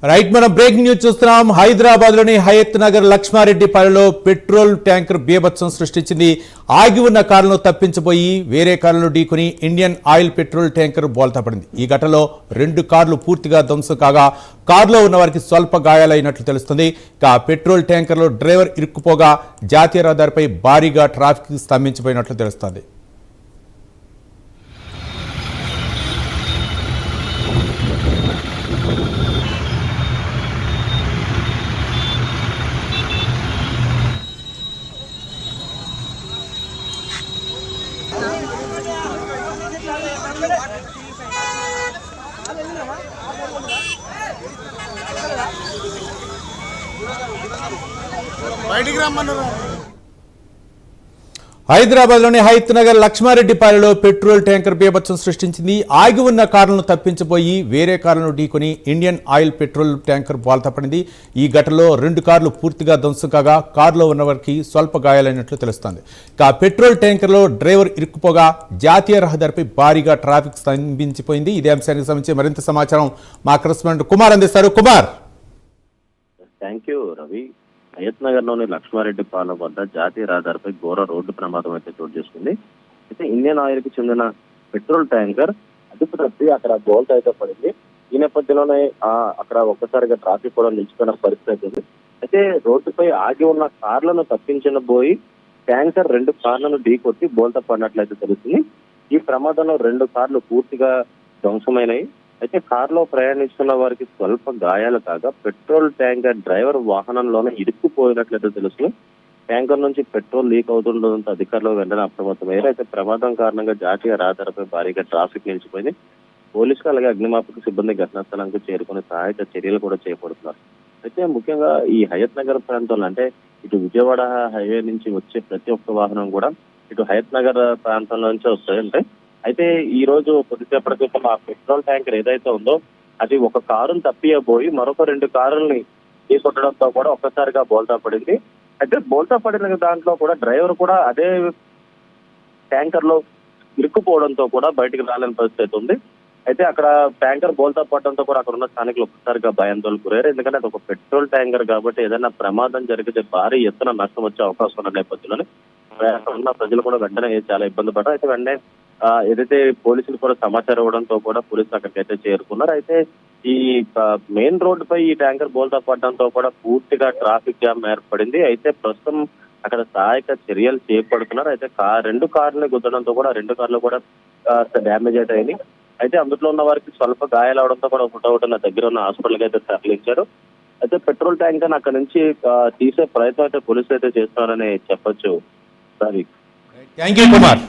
Right, మనం breaking news చూస్తున్నాం. హైదరాబాద్ లోని హయత్ నగర్ లక్ష్మారెడ్డిపాలెంలో పెట్రోల్ ట్యాంకర్ బీభత్సం సృష్టించింది. ఆగి ఉన్న కారును తప్పించబోయి వేరే కారును ఢీకొని ఇండియన్ ఆయిల్ పెట్రోల్ ట్యాంకర్ బోల్తా పడింది. ఈ ఘటనలో 2 కార్లు పూర్తిగా ధ్వంసం కాగా కారులో ఉన్న వారికి స్వల్ప గాయాలైనట్లు తెలుస్తుంది. ఇక పెట్రోల్ ట్యాంకర్లో డ్రైవర్ ఇరుక్కుపోగా జాతీయ రహదారిపై భారీగా ట్రాఫిక్ స్తంభించిపోయినట్లు తెలుస్తోంది. హైదరాబాద్ లోని హయత్ నగర్ లక్ష్మారెడ్డిపాలెంలో పెట్రోల్ ట్యాంకర్ బీభత్సం సృష్టించింది. ఆగి ఉన్న కారులను తప్పించబోయి వేరే కారును ఢీకొని ఇండియన్ ఆయిల్ పెట్రోల్ ట్యాంకర్ బోల్తా పడింది. ఈ ఘటనలో 2 కార్లు పూర్తిగా ధ్వంసం కాగా కారులో ఉన్నవారికి స్వల్ప గాయాలైనట్లు తెలుస్తోంది. ఇక పెట్రోల్ ట్యాంకర్లో డ్రైవర్ ఇరుక్కుపోగా జాతీయ రహదారిపై భారీగా ట్రాఫిక్ స్తంభించిపోయింది. ఇదే అంశానికి సంబంధించి మరింత సమాచారం మా కరెస్పాండెంట్ కుమార్ అందిస్తారు. కుమార్. Thank you Ravi. హయత్ నగర్ లోని లక్ష్మారెడ్డిపాలెం వద్ద జాతీయ రహదారిపై ఘోర రోడ్డు ప్రమాదం అయితే చోటు చేసుకుంది. అయితే ఇండియన్ ఆయిల్ కి చెందిన పెట్రోల్ ట్యాంకర్ అదుపు తప్పి అక్కడ బోల్ట్ అయితే పడింది. ఈ నేపథ్యంలోనే అక్కడ ఒక్కసారిగా ట్రాఫిక్ కూడా నిలిచిపోయిన పరిస్థితి ఉంది. అయితే రోడ్డుపై ఆగి ఉన్న కార్లను తప్పించబోయి ట్యాంకర్ 2 కార్లను ఢీకొట్టి బోల్తా పడినట్లయితే తెలుస్తుంది. ఈ ప్రమాదంలో 2 కార్లు పూర్తిగా ధ్వంసమైనవి. అయితే కారులో ప్రయాణిస్తున్న వారికి స్వల్ప గాయాలు కాగా పెట్రోల్ ట్యాంకర్ డ్రైవర్ వాహనంలోనే ఇరుక్కుపోయినట్లయితే తెలుస్తుంది. ట్యాంకర్ నుంచి పెట్రోల్ లీక్ అవుతుండడంతో అధికారులు వెంటనే అప్రమత్తమయ్యారు. అయితే ప్రమాదం కారణంగా జాతీయ రహదారిపై భారీగా ట్రాఫిక్ నిలిచిపోయింది. పోలీసులు అలాగే అగ్నిమాపక సిబ్బంది ఘటనా స్థలానికి చేరుకుని సహాయక చర్యలు కూడా చేపడుతున్నారు. అయితే ముఖ్యంగా ఈ హయత్ నగర్ ప్రాంతంలో అంటే ఇటు విజయవాడ హైవే నుంచి వచ్చే ప్రతి ఒక్క వాహనం కూడా ఇటు హయత్ నగర్ ప్రాంతంలో నుంచే వస్తాయంటే అయితే ఈ రోజు కొద్దిసేపటి క్రితం ఆ పెట్రోల్ ట్యాంకర్ ఏదైతే ఉందో అది ఒక కారును తప్పియబోయి మరొక 2 కారుల్ని తీసుకొట్టడంతో కూడా ఒక్కసారిగా బోల్తా పడింది. అయితే బోల్తా పడిన దాంట్లో కూడా డ్రైవర్ కూడా అదే ట్యాంకర్ లో ఇరుక్కుపోవడంతో కూడా బయటకు రాలేని పరిస్థితి ఉంది. అయితే అక్కడ ట్యాంకర్ బోల్తా పడడంతో కూడా అక్కడ ఉన్న స్థానికులు ఒక్కసారిగా భయాందోళనకు గురయ్యారు. ఎందుకంటే అది ఒక పెట్రోల్ ట్యాంకర్ కాబట్టి ఏదైనా ప్రమాదం జరిగితే భారీ ఎత్తున నష్టం వచ్చే అవకాశం ఉన్న నేపథ్యంలోనే ఉన్న ప్రజలు కూడా వెంటనే చాలా ఇబ్బంది పడ్డారు. అయితే వెంటనే ఏదైతే పోలీసులు కూడా సమాచారం ఇవ్వడంతో కూడా పోలీసులు అక్కడికైతే చేరుకున్నారు. అయితే ఈ మెయిన్ రోడ్డుపై ఈ ట్యాంకర్ బోల్తా పడడంతో కూడా పూర్తిగా ట్రాఫిక్ జామ్ ఏర్పడింది. అయితే ప్రస్తుతం అక్కడ సహాయక చర్యలు చేపడుతున్నారు. అయితే 2 కార్లని గుద్దడంతో కూడా 2 కార్లు కూడా డ్యామేజ్ అయితే అయింది. అయితే అందులో ఉన్న వారికి స్వల్ప గాయాలు అవడంతో కూడా ఒకటొకటి దగ్గర ఉన్న హాస్పిటల్కి అయితే తరలించారు. అయితే పెట్రోల్ ట్యాంకర్ అక్కడ నుంచి తీసే ప్రయత్నం అయితే పోలీసులు అయితే చేస్తున్నారని చెప్పొచ్చు. Thank you Kumar.